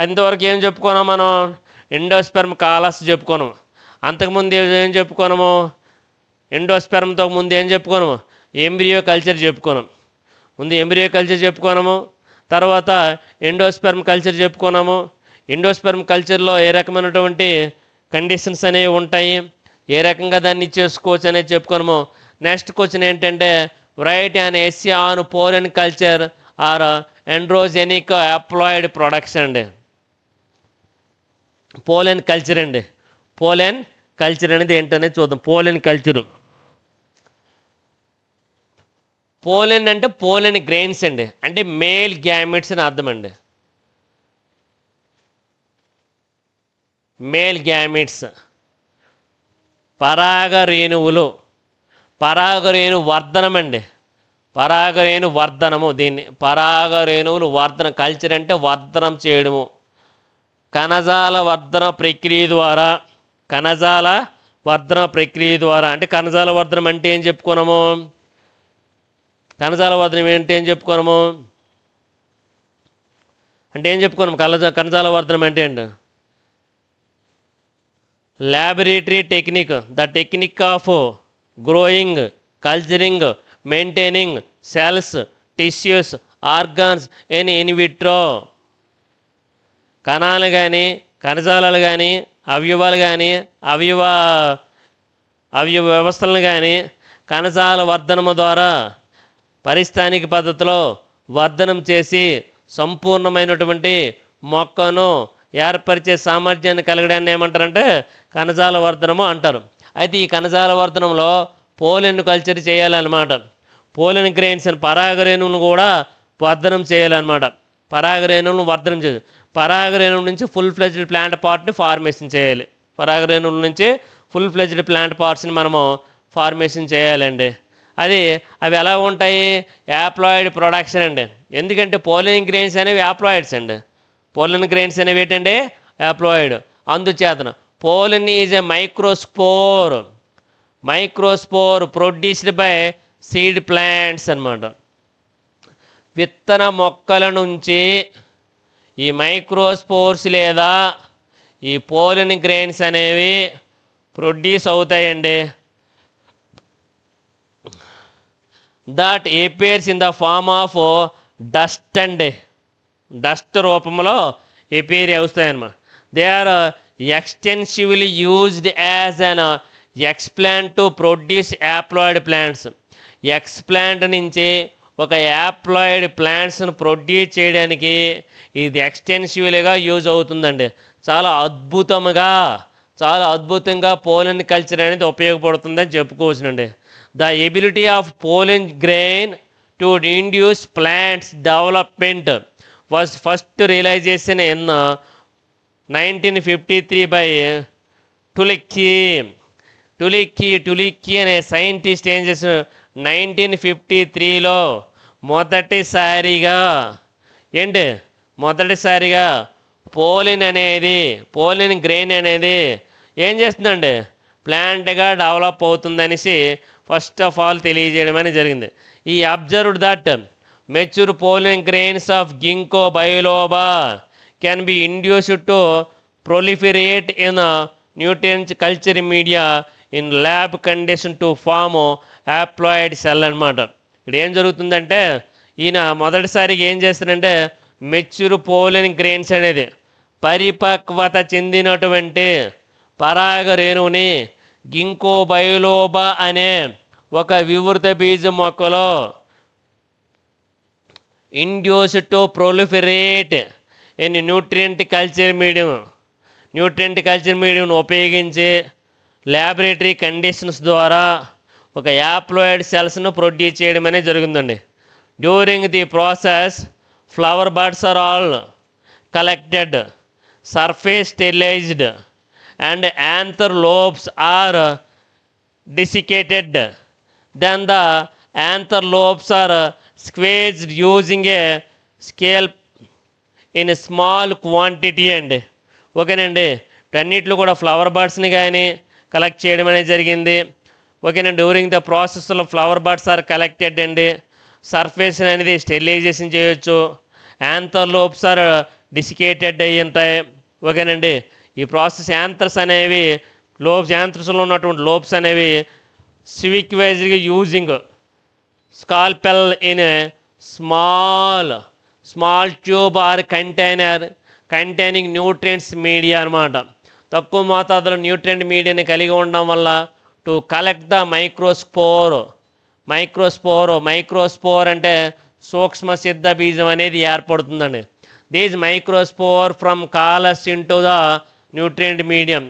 అంతవరకు ఏం చెప్పుకున్నాం మనం? ఎండోస్పెర్మ్ కాలస్ చెప్పుకున్నాం. అంతకుముందు ఏం చెప్పుకున్నాము? ఎండోస్పెర్మ్తో ముందు ఏం చెప్పుకున్నాము? ఎంబ్రియో కల్చర్ చెప్పుకున్నాం. ముందు ఎంబ్రియో కల్చర్ చెప్పుకున్నాము, తర్వాత ఎండోస్పెర్మ్ కల్చర్ చెప్పుకున్నాము. ఎండోస్పెర్మ్ కల్చర్లో ఏ రకమైనటువంటి కండిషన్స్ అనేవి ఉంటాయి, ఏ రకంగా దాన్ని చేసుకోవచ్చు అనేది చెప్పుకున్నాము. నెక్స్ట్ క్వశ్చన్ ఏంటంటే write and essay on pollen culture or androgenic haploid products అండి. పోలెన్ కల్చర్ అండి. పోలెన్ కల్చర్ అనేది ఏంటనేది చూద్దాం. పోలెన్ కల్చరు, పోలెన్ అంటే పోలెన్ గ్రెయిన్స్ అండి, అంటే మేల్ గ్యామెట్స్ అని అర్థం అండి. మేల్ గ్యామెట్స్, పరాగరేణువులు, పరాగరేణు వర్ధనం అండి, పరాగరేణు వర్ధనము. దీన్ని పరాగరేణువులు వర్ధన కల్చర్ అంటే వర్ధనం చేయడము. కణజాల వర్ధన ప్రక్రియ ద్వారా, కణజాల వర్ధన ప్రక్రియ ద్వారా, అంటే కణజాల వర్ధనం అంటే ఏం చెప్పుకున్నాము? కణజాల వర్ధనం ఏంటి ఏం చెప్పుకున్నాము? అంటే ఏం చెప్పుకున్నాము? కణజాల వర్ధనం అంటే ఏంటి? laboratory technique, the technique of growing, culturing, maintaining cells, tissues, organs in vitro. కణాలు కానీ కణజాలాలు కానీ అవయవాలు కానీ అవయవ వ్యవస్థలను కానీ కణజాల వర్ధనము ద్వారా పరిస్థానిక పద్ధతిలో వర్ధనం చేసి సంపూర్ణమైనటువంటి మొక్కను ఏర్పరిచే సామర్థ్యాన్ని కలగడాన్ని ఏమంటారంటే కణజాల వర్ధనము అంటారు. అయితే ఈ కణజాల వర్ధనంలో పోలెన్ కల్చర్ చేయాలన్నమాట. పోలెన్ గ్రెయిన్స్ అని పరాగరేణువును కూడా వర్ధనం చేయాలన్నమాట. పరాగరేణువులను వర్ధనం చేయాలి. పరాగరేణువు నుంచి ఫుల్ ఫ్లెజ్డ్ ప్లాంట్ పార్ట్ని ఫార్మేషన్ చేయాలి. పరాగరేణువుల నుంచి ఫుల్ ఫ్లెజ్డ్ ప్లాంట్ పార్ట్స్ని మనము ఫార్మేషన్ చేయాలండి. అవి ఎలా ఉంటాయి? యాప్లాయిడ్ ప్రొడక్షన్ అండి. ఎందుకంటే పోలెన్ గ్రెయిన్స్ అనేవి యాప్లాయిడ్స్ అండి. పోలెన్ గ్రెయిన్స్ అనేవి ఏంటంటే యాప్లాయిడ్. అందుచేతన pollen is a microspore produced by seed plants అన్నమాట. విత్తన మొక్కల నుంచి ఈ మైక్రోస్పోర్స్ లేదా ఈ పోలెన్ గ్రెయిన్స్ అనేవి ప్రొడ్యూస్ అవుతాయండి. That appears in the form of dust అండి. డస్ట్ రూపంలో appear అవుతాయన్నమాట. They are extensively used as an explant to produce haploid plants. Explant నుంచి ఒక యాప్లాయిడ్ ప్లాంట్స్ను ప్రొడ్యూస్ చేయడానికి ఇది ఎక్స్టెన్సివ్లీగా యూజ్ అవుతుందండి. చాలా అద్భుతంగా పోలెన్ కల్చర్ అనేది ఉపయోగపడుతుందని చెప్పుకోవచ్చునండి. The ability of pollen grain to induce plants development was first realization in 1953 by టులిక్కీ అనే సైంటిస్ట్ ఏం చేసిన 1953లో మొదటిసారిగా పోలెన్ గ్రెయిన్ అనేది ఏం చేస్తుందండి? ప్లాంట్గా డెవలప్ అవుతుందనేసి ఫస్ట్ ఆఫ్ ఆల్ తెలియజేయడం అనేది జరిగింది. ఈ observed that mature pollen grains of ginkgo biloba can be induced to proliferate in nutrients culture media in lab condition to form haploid cell అనమాట. ఇక్కడ ఏం జరుగుతుందంటే ఈయన మొదటిసారిగా ఏం చేస్తారంటే మెచ్యూర్ పోలెన్ గ్రెయిన్స్ అనేది పరిపక్వత చెందినటువంటి పరాగ రేణువుని గింకో బయోలోబా అనే ఒక వివృత బీజ మొక్కలో induce to proliferate in nutrient culture medium ఉపయోగించి ల్యాబొరేటరీ కండిషన్స్ ద్వారా ఒక యాప్లాయిడ్ సెల్స్ను ప్రొడ్యూస్ చేయడం అనేది జరుగుతుందండి. During the process flower buds are all collected, surface sterilized and anther lobes are desiccated. Then the anther lobes are squeezed using a scalpel in a small quantity అండి. ఓకేనండి. అన్నిట్లో కూడా ఫ్లవర్ బర్డ్స్ని కానీ collect చేయడం అనేది జరిగింది. ఓకేనండి. డ్యూరింగ్ ద ప్రాసెస్లో ఫ్లవర్ బర్డ్స్ ఆర్ కలెక్టెడ్ అండి. సర్ఫేస్ అనేది స్టెరిలైజేషన్ చేయొచ్చు. యాంథర్లోబ్స్ ఆర్ డిసికేటెడ్ అయ్యి ఉంటాయి. ఓకేనండి. ఈ ప్రాసెస్ యాంథర్స్ అనేవి యాంథర్స్లో ఉన్నటువంటి లోబ్స్ అనేవి సివిక్ వైజ్గా using scalpel in small tube are containing nutrients media అనమాట. తక్కువ మోతాదులో న్యూట్రియంట్ మీడియాని కలిగి ఉండడం వల్ల టు కలెక్ట్ ద మైక్రోస్పోర్ అంటే సూక్ష్మ సిద్ధ బీజం అనేది ఏర్పడుతుందండి. These microspore from callus into the nutrient medium.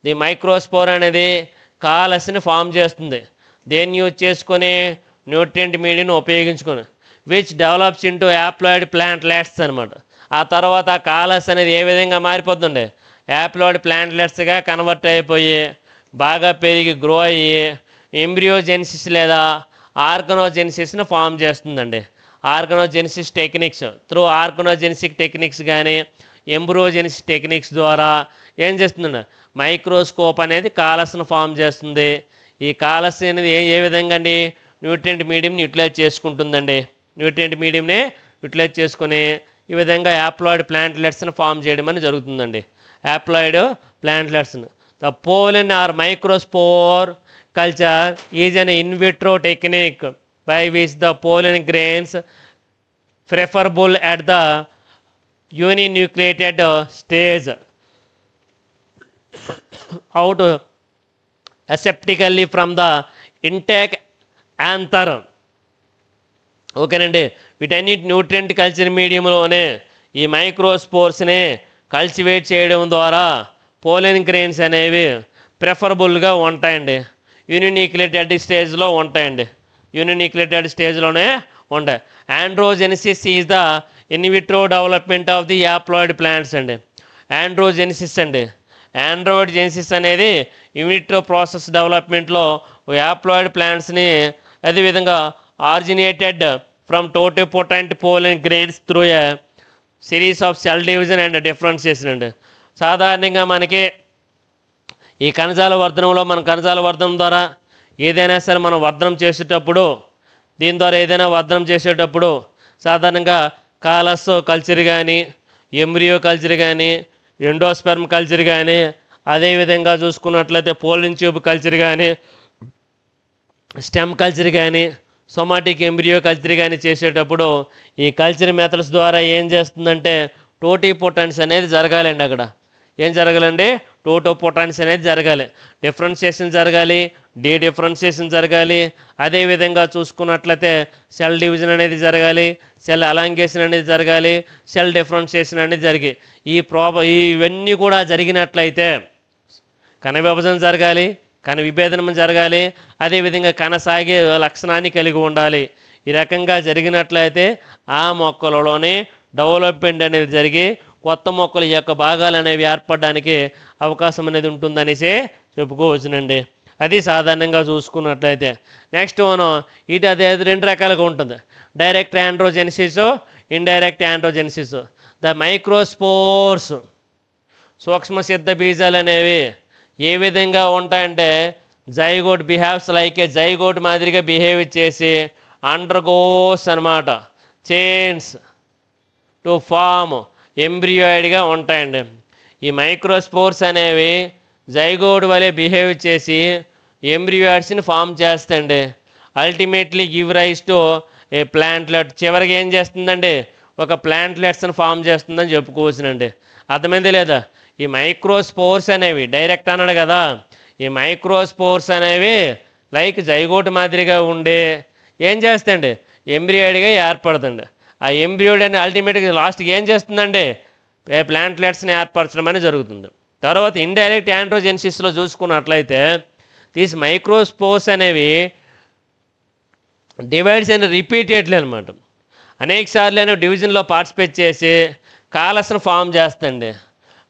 The microspore అనేది కాలస్ని ఫామ్ చేస్తుంది. దేన్ని యూజ్ చేసుకొని? న్యూట్రియంట్ మీడియాను ఉపయోగించుకొని. విచ్ డెవలప్స్ ఇంటూ యాప్లాయిడ్ ప్లాంట్లెట్స్ అనమాట. ఆ తర్వాత కాలస్ అనేది ఏ విధంగా మారిపోతుంది? యాప్లాయిడ్ ప్లాంట్లెట్స్గా కన్వర్ట్ అయిపోయి బాగా పెరిగి గ్రో అయ్యి ఎంబ్రియోజెనిసిస్ లేదా ఆర్గనోజెనిసిస్ను ఫామ్ చేస్తుందండి. ఆర్గనోజెనిసిస్ టెక్నిక్స్ త్రూ ఆర్గనోజెనిసిక్ టెక్నిక్స్ కానీ ఎంబ్రియోజెనిసిస్ టెక్నిక్స్ ద్వారా ఏం చేస్తుందండి? మైక్రోస్కోప్ అనేది కాలస్ను ఫామ్ చేస్తుంది. ఈ కాలస్ అనేది ఏ విధంగా అండి? న్యూట్రియంట్ మీడియంని యూటిలైజ్ చేసుకుంటుందండి. న్యూట్రియంట్ మీడియంని యూటిలైజ్ చేసుకొని ఈ విధంగా యాప్లాయిడ్ ప్లాంట్లెట్స్ని ఫామ్ చేయడం అని జరుగుతుందండి. యాప్లాయిడ్ ప్లాంట్లెట్స్ని. The pollen or microspore culture is an in vitro technique by which the pollen grains preferable at the uninucleated stage out aseptically from the intake anther. ఓకేనండి. వీటన్నిటి న్యూట్రియంట్ కల్చర్ మీడియంలోనే ఈ మైక్రోస్పోర్స్ని కల్టివేట్ చేయడం ద్వారా పోలెన్ గ్రెయిన్స్ అనేవి ప్రిఫరబుల్గా ఉంటాయండి. యూనిన్యూక్లియేటెడ్ స్టేజ్లో ఉంటాయండి. యూనిన్యూక్లియేటెడ్ స్టేజ్లోనే ఉంటాయి. Androgenesis is the in vitro development of the haploid plants అండి. ఆండ్రోజెనిసిస్ అండి. ఆండ్రోజెనిసిస్ అనేది ఇన్విట్రో ప్రాసెస్ డెవలప్మెంట్లో యాప్లాయిడ్ ప్లాంట్స్ని అదేవిధంగా originated from totipotent pollen grains through a series of cell division and differentiation అండి. సాధారణంగా మనకి ఈ కణజాల వర్ధనం ద్వారా ఏదైనా సరే మనం వర్ధనం చేసేటప్పుడు దీని ద్వారా ఏదైనా వర్ధనం చేసేటప్పుడు సాధారణంగా కాలస్ కల్చర్ కానీ ఎంబ్రియో కల్చర్ కానీ ఎండోస్పెర్మ్ కల్చర్ కానీ అదేవిధంగా చూసుకున్నట్లయితే పోలిన్ ట్యూబ్ కల్చర్ కానీ స్టెమ్ కల్చర్ కానీ సొమాటిక్ ఎంబ్రియో కల్చర్ కానీ చేసేటప్పుడు ఈ కల్చర్ మెథడ్స్ ద్వారా ఏం చేస్తుందంటే టోటిపోటెన్స్ అనేది జరగాలండి. అక్కడ ఏం జరగాలండి? టోటిపోటెన్స్ అనేది జరగాలి. డిఫరెన్షియేషన్ జరగాలి, డిఫరెన్షియేషన్ జరగాలి. అదేవిధంగా చూసుకున్నట్లయితే సెల్ డివిజన్ అనేది జరగాలి, సెల్ అలాంగేషన్ అనేది జరగాలి, సెల్ డిఫరెన్షియేషన్ అనేది జరిగి ఇవన్నీ కూడా జరిగినట్లయితే కణ విభజన జరగాలి, కణ విభేదనం జరగాలి, అదేవిధంగా కణ సాగే లక్షణాన్ని కలిగి ఉండాలి. ఈ రకంగా జరిగినట్లయితే ఆ మొక్కలలోనే డెవలప్మెంట్ అనేది జరిగి కొత్త మొక్కల యొక్క భాగాలు అనేవి ఏర్పడడానికి అవకాశం అనేది ఉంటుందనేసి చెప్పుకోవచ్చునండి. అది సాధారణంగా చూసుకున్నట్లయితే. నెక్స్ట్ మనం అదే 2 రకాలుగా ఉంటుంది. Direct androgenesis, indirect androgenesis. The microspores సూక్ష్మ సిద్ధ బీజాలు అనేవి ఏ విధంగా ఉంటాయంటే zygote behaves like a zygote మాదిరిగా బిహేవ్ చేసి అండర్గోస్ అనమాట చైన్స్ టు ఫామ్ ఎంబ్రియాయిడ్గా ఉంటాయండి. ఈ మైక్రోస్పోర్స్ అనేవి జైగోడ్ వలె బిహేవ్ చేసి ఎంబ్రియాయిడ్స్ని ఫామ్ చేస్తాయండి. Ultimately give rise to a plantlet. చివరికి ఏం చేస్తుందండి? ఒక ప్లాంట్లెట్స్ని ఫామ్ చేస్తుందని చెప్పుకోవచ్చునండి. అర్థమైంది లేదా? ఈ మైక్రోస్పోర్స్ అనేవి డైరెక్ట్ అన్నాడు కదా, ఈ మైక్రోస్పోర్స్ అనేవి లైక్ జైగోట్ మాదిరిగా ఉండి ఏం చేస్తాయండి? ఎంబ్రియాయిడ్గా ఏర్పడుతుంది. ఆ ఎంబ్రియోయిడ్ అని అల్టిమేట్గా లాస్ట్కి ఏం చేస్తుందండి? ప్లాంట్లెట్స్ని ఏర్పరచడం అనేది జరుగుతుంది. తర్వాత ఇండైరెక్ట్ ఆండ్రోజెనిసిస్లో చూసుకున్నట్లయితే దీస్ మైక్రోస్పోర్స్ అనేవి డివైడ్స్ అండ్ రిపీటెడ్లీ అనమాట. అనేక సార్లు అనేవి డివిజన్లో పార్టిసిపేట్ చేసి కాలస్ను ఫామ్ చేస్తండి.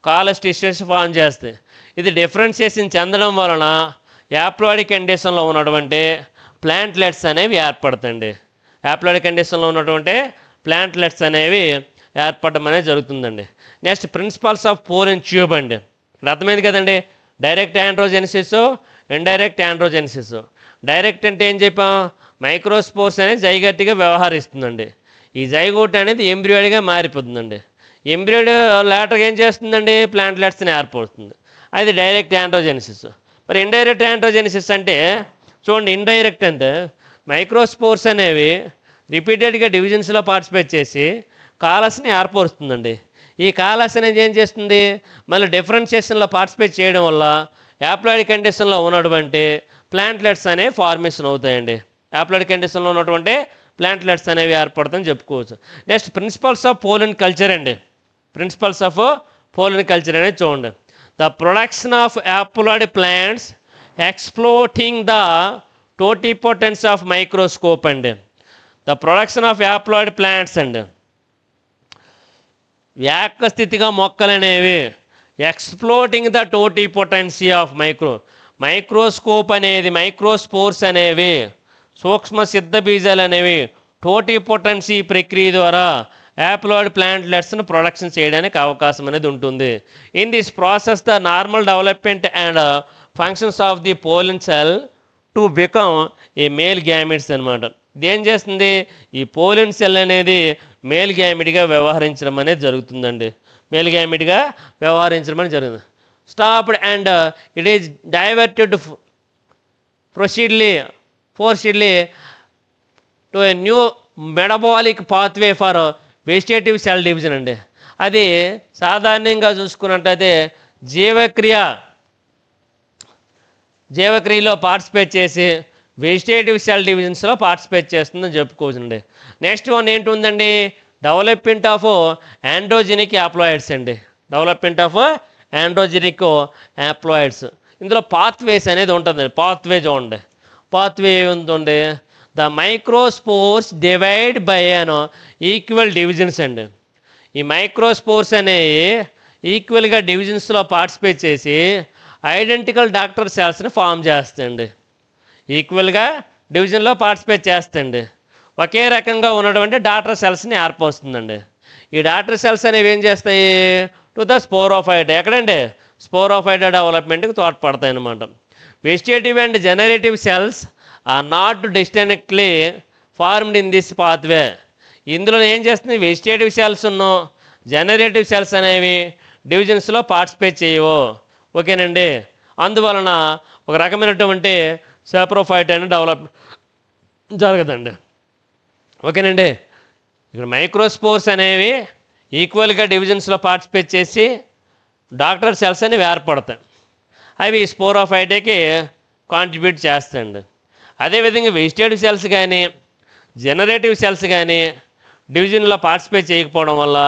కాలస్ టిష్యూస్ ఫామ్ చేస్తాయి. ఇది డిఫరెన్షియేషన్ చెందడం వలన యాప్లాయిడ్ కండిషన్లో ఉన్నటువంటి ప్లాంట్లెట్స్ అనేవి ఏర్పడతాయండి. యాప్లాయిడ్ కండిషన్లో ఉన్నటువంటి ప్లాంట్లెట్స్ అనేవి ఏర్పడడం అనేది జరుగుతుందండి. Next principles of pollen tube అండి. అర్థమైంది కదండి? Direct androgenesis, indirect androgenesis. Direct అంటే ఏం చెప్పాం, మైక్రోస్పోర్స్ అనేది జైగట్గా వ్యవహరిస్తుందండి. ఈ జైగోట్ అనేది ఎంబ్రియోడిగా మారిపోతుందండి. ఎంబ్రియోడ్ లేటర్గా ఏం చేస్తుందండి, ప్లాంట్లెట్స్ని ఏర్పడుతుంది. అది డైరెక్ట్ యాండ్రోజెనిసిస్. మరి ఇండైరెక్ట్ యాండ్రోజెనిసిస్ అంటే చూడండి, ఇండైరెక్ట్ అంటే మైక్రోస్పోర్స్ అనేవి రిపీటెడ్గా డివిజన్స్లో పార్టిసిపేట్ చేసి కాలస్ని ఏర్పరుస్తుందండి. ఈ కాలస్ అనేది ఏం చేస్తుంది, మళ్ళీ డిఫరెన్షియేషన్లో పార్టిసిపేట్ చేయడం వల్ల యాప్లాయిడ్ కండిషన్లో ఉన్నటువంటి ప్లాంట్లెట్స్ అనేవి ఫార్మేషన్ అవుతాయండి. యాప్లాయిడ్ కండిషన్లో ఉన్నటువంటి ప్లాంట్లెట్స్ అనేవి ఏర్పడతాయని చెప్పుకోవచ్చు. Next principles of pollen culture అండి. ప్రిన్సిపల్స్ ఆఫ్ పోలన్ కల్చర్ అనేది చూడండి. The production of haploid plants exploiting the totipotence of microscope అండి. The production of haploid plants అండి, ఏకస్థితిగా మొక్కలు అనేవి exploiting the totipotency of microscope అనేది, మైక్రోస్పోర్స్ అనేవి, సూక్ష్మ సిద్ధ బీజాలు అనేవి టోటిపోటెన్సీ ప్రక్రియ ద్వారా యాప్లాయిడ్ ప్లాంట్లెట్స్ను ప్రొడక్షన్ చేయడానికి అవకాశం అనేది ఉంటుంది. In this process the normal development and functions of the పోలన్ cell to become a male gametes అనమాట. ఇదేం చేస్తుంది, ఈ పోలన్ సెల్ అనేది మేల్ గ్యామిట్గా వ్యవహరించడం అనేది జరుగుతుందండి. మేల్ గ్యామిట్గా వ్యవహరించడం అనేది జరుగుతుంది. Stopped and it is diverted forcedly to a new metabolic pathway for vegetative cell division అండి. అది సాధారణంగా చూసుకున్నట్టయితే జీవక్రియలో పార్టిసిపేట్ చేసి వెజిటేటివ్ సెల్ డివిజన్స్లో పార్టిసిపేట్ చేస్తుందని చెప్పుకోవచ్చండి. నెక్స్ట్ వన్ ఏంటుందండి, డెవలప్మెంట్ ఆఫ్ ఆండ్రోజెనిక్ యాప్లాయిడ్స్ అండి. Development of androgenic haploids. ఇందులో పాత్వేస్ అనేది ఉంటుంది. పాత్వే చూడండి, పాత్వే ఉంటుంది. The microspores divide by unequal divisions అండి. ఈ మైక్రోస్పోర్స్ అనేవి ఈక్వల్గా డివిజన్స్లో పార్టిసిపేట్ చేసి ఐడెంటికల్ డాక్టర్ సెల్స్ని ఫామ్ చేస్తాయండి. ఈక్వల్గా డివిజన్లో పార్టిసిపేట్ చేస్తండి. ఒకే రకంగా ఉన్నటువంటి డాటర్ సెల్స్ని ఏర్పరుస్తుందండి. ఈ డాటర్ సెల్స్ అనేవి ఏం చేస్తాయి, టు ద స్పోరోఫైట్, ఎక్కడండి స్పోరోఫైట్ డెవలప్మెంట్కి తోడ్పడతాయి అన్నమాట. Vegetative and generative cells are not distinctly formed in this pathway. ఇందులో ఏం చేస్తుంది, వెజిటేటివ్ సెల్స్ ఉన్నో జనరేటివ్ సెల్స్ అనేవి డివిజన్స్లో పార్టిసిపేట్ చేయవు. ఓకేనండి. అందువలన ఒక రకమైనటువంటి సాప్రోఫైట్ అనేది డెవలప్ జరగదండి. ఓకేనండి. ఇక్కడ మైక్రోస్పోర్స్ అనేవి ఈక్వల్గా డివిజన్స్లో పార్టిసిపేట్ చేసి డాక్టర్ సెల్స్ అనేవి ఏర్పడతాయి. అవి స్పోరోఫైట్కి కాంట్రిబ్యూట్ చేస్తాయండి. అదేవిధంగా వెజిటేటివ్ సెల్స్ కానీ జనరేటివ్ సెల్స్ కానీ డివిజన్లో పార్టిసిపేట్ చేయకపోవడం వల్ల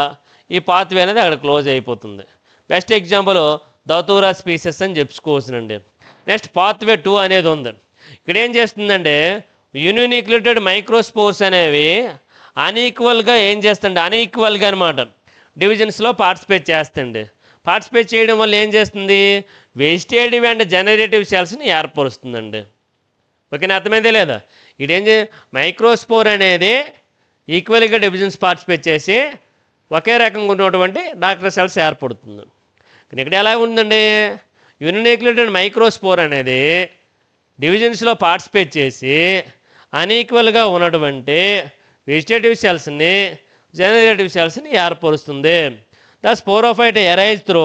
ఈ పాత్వే అనేది అక్కడ క్లోజ్ అయిపోతుంది. బెస్ట్ ఎగ్జాంపుల్ దౌతూరా స్పీసెస్ అని చెప్పుకోవచ్చునండి. నెక్స్ట్ పాత్వే 2 అనేది ఉంది. ఇక్కడ ఏం చేస్తుందంటే యూనిన్యూక్లియేటెడ్ మైక్రోస్పోర్స్ అనేవి అన్ఈక్వల్గా ఏం చేస్తుంది, అన్ఈక్వల్గా అనమాట డివిజన్స్లో పార్టిసిపేట్ చేస్తుంది. పార్టిసిపేట్ చేయడం వల్ల ఏం చేస్తుంది, వెజిటేటివ్ అండ్ జనరేటివ్ సెల్స్ని ఏర్పరుస్తుందండి. ఓకేనా, అర్థమైందే లేదా. ఇదేం మైక్రోస్పోర్ అనేది ఈక్వల్గా డివిజన్స్ పార్టిసిపేట్ చేసి ఒకే రకంగా ఉన్నటువంటి డాక్టర్ సెల్స్ ఏర్పడుతుంది. ఇక్కడ ఎలా ఉందండి, యూనిన్యూక్లియేటెడ్ మైక్రోస్పోర్ అనేది డివిజన్స్లో పార్టిసిపేట్ చేసి అన్ఈక్వల్గా ఉన్నటువంటి వెజిటేటివ్ సెల్స్ని జనరేటివ్ సెల్స్ని ఏర్పరుస్తుంది. The sporophyte arise through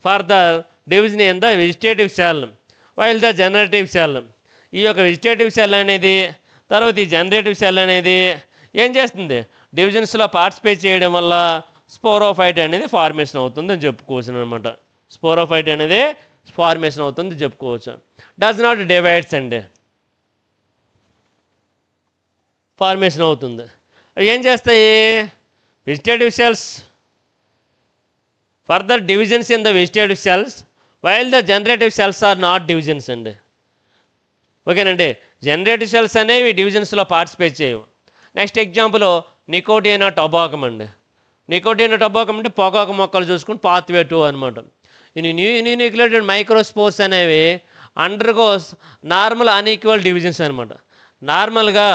further division in the vegetative cell while the generative cell. ఈ యొక్క వెజిటేటివ్ సెల్ అనేది తర్వాత ఈ జనరేటివ్ సెల్ అనేది ఏం చేస్తుంది, డివిజన్స్లో పార్టిసిపేట్ చేయడం వల్ల స్పోరోఫైట్ అనేది ఫార్మేషన్ అవుతుంది అని చెప్పుకోవచ్చు అనమాట. స్పోరోఫైట్ అనేది ఫార్మేషన్ అవుతుంది చెప్పుకోవచ్చు. డస్ నాట్ డివైడ్స్ అండి, ఫార్మేషన్ అవుతుంది. అవి ఏం చేస్తాయి, vegetative cells further divisions in the vegetative cells while the generative cells are not divisions అండి. ఓకేనండి. జనరేటివ్ సెల్స్ అనేవి డివిజన్స్లో పార్టిసిపేట్ చేయవు. నెక్స్ట్ ఎగ్జాంపుల్ నికోటినా టొబాకం అండి. నికోటినా టొబాకం అంటే పొగాకు మొక్కలు చూసుకుని పాత్వే 2 అనమాట. ఈ న్యూక్లియేటెడ్ మైక్రోస్పోర్స్ అనేవి అండర్గోస్ నార్మల్ అన్ఈక్వల్ డివిజన్స్ అనమాట. నార్మల్గా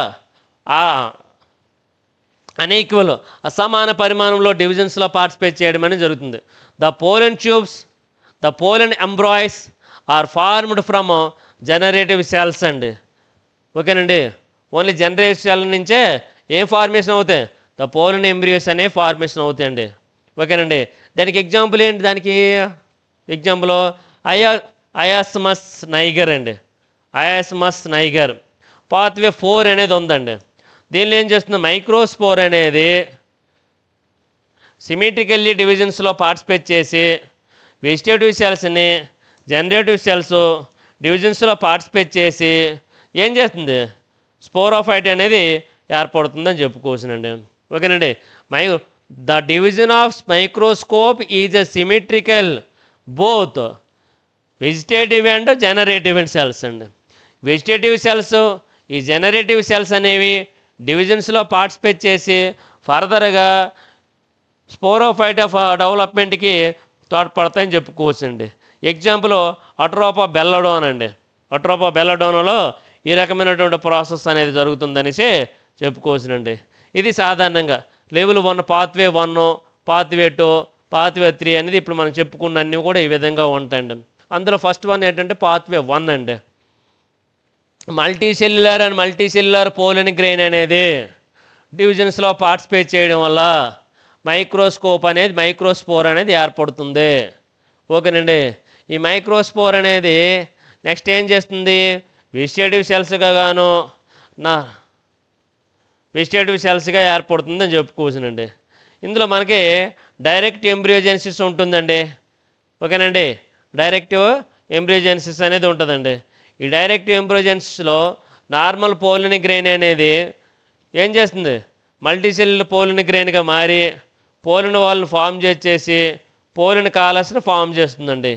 అన్ఈక్వల్ అసమాన పరిమాణంలో డివిజన్స్లో పార్టిసిపేట్ చేయడం అనేది జరుగుతుంది. The pollen tubes, the pollen embryos are formed from generative cells అండి. ఓకేనండి. ఓన్లీ జనరేటివ్ సెల్ నుంచే ఏం ఫార్మేషన్ అవుతాయి, ద పోలన్ ఎంబ్రియోస్ అనే ఫార్మేషన్ అవుతాయండి. ఓకేనండి. దానికి ఎగ్జాంపుల్ ఏంటి, దానికి ఎగ్జాంపుల్ అయాస్మస్ నైగర్ అండి. అయాస్మస్ నైగర్ పాత్వే 4 అనేది ఉందండి. దీనిలో ఏం చేస్తుంది, మైక్రోస్పోర్ అనేది సిమెట్రికల్లీ డివిజన్స్లో పార్టిసిపేట్ చేసి వెజిటేటివ్ సెల్స్ని జనరేటివ్ సెల్స్ డివిజన్స్లో పార్టిసిపేట్ చేసి ఏం చేస్తుంది, స్పోరోఫైట్ అనేది ఏర్పడుతుందని చెప్పుకోవచ్చునండి. ఓకేనండి. The division of microscope is a symmetrical both vegetative and generative cells అండి. వెజిటేటివ్ సెల్స్ ఈ జనరేటివ్ సెల్స్ అనేవి డివిజన్స్లో పార్టిసిపేట్ చేసి ఫర్దర్గా స్పోరోఫైట్ ఆఫ్ డెవలప్మెంట్కి తోడ్పడతాయని చెప్పుకోవచ్చండి. ఎగ్జాంపుల్ అట్రోపా బెల్లడోన్ అండి. అట్రోపా బెల్లడోన్లో ఈ రకమైనటువంటి ప్రాసెస్ అనేది జరుగుతుందనేసి చెప్పుకోవచ్చునండి. ఇది సాధారణంగా లెవెల్ 1 పాత్వే 1, పాత్వే 2, పాత్వే 3 అనేది ఇప్పుడు మనం చెప్పుకున్నన్నీ కూడా ఈ విధంగా ఉంటాయండి. అందులో ఫస్ట్ వన్ ఏంటంటే పాత్వే 1 అండి. మల్టీసెల్యులర్ అండ్ మల్టీసెల్యులర్ పోలన్ గ్రెయిన్ అనేది డివిజన్స్లో పార్టిసిపేట్ చేయడం వల్ల మైక్రోస్పోర్ అనేది ఏర్పడుతుంది. ఓకేనండి. ఈ మైక్రోస్పోర్ అనేది నెక్స్ట్ ఏం చేస్తుంది, వెజిటేటివ్ సెల్స్గా ఏర్పడుతుందని చెప్పుకోవచ్చునండి. ఇందులో మనకి డైరెక్ట్ ఎంబ్రియోజెన్సిస్ ఉంటుందండి. ఓకేనండి. డైరెక్టివ్ ఎంబ్రియోజెన్సిస్ అనేది ఉంటుందండి. ఈ డైరెక్టివ్ ఎంబ్రియోజెన్సిస్లో నార్మల్ పోలన్ గ్రెయిన్ అనేది ఏం చేస్తుంది, మల్టీసెల్యులర్ పోలన్ గ్రెయిన్గా మారి పోలన్ వాళ్ళని ఫామ్ చేసి పోలన్ కాలస్ని ఫామ్ చేస్తుందండి.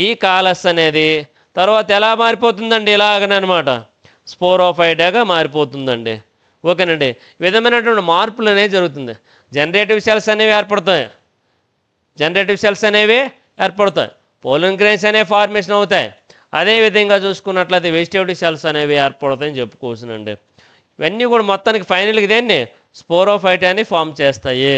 ఈ కాలస్ అనేది తర్వాత ఎలా మారిపోతుందండి, ఇలాగనమాట స్పోరోఫైటాగా మారిపోతుందండి. ఓకేనండి. విధమైనటువంటి మార్పులు అనేవి జరుగుతుంది. జనరేటివ్ సెల్స్ అనేవి ఏర్పడతాయి. పోలన్ గ్రెయిన్స్ అనేవి ఫార్మేషన్ అవుతాయి. అదేవిధంగా చూసుకున్నట్లయితే వెజిటేటివ్ సెల్స్ అనేవి ఏర్పడతాయని చెప్పుకోవచ్చునండి. ఇవన్నీ కూడా మొత్తానికి ఫైనల్గా దేన్ని స్పోరోఫైట్ అని ఫామ్ చేస్తాయి.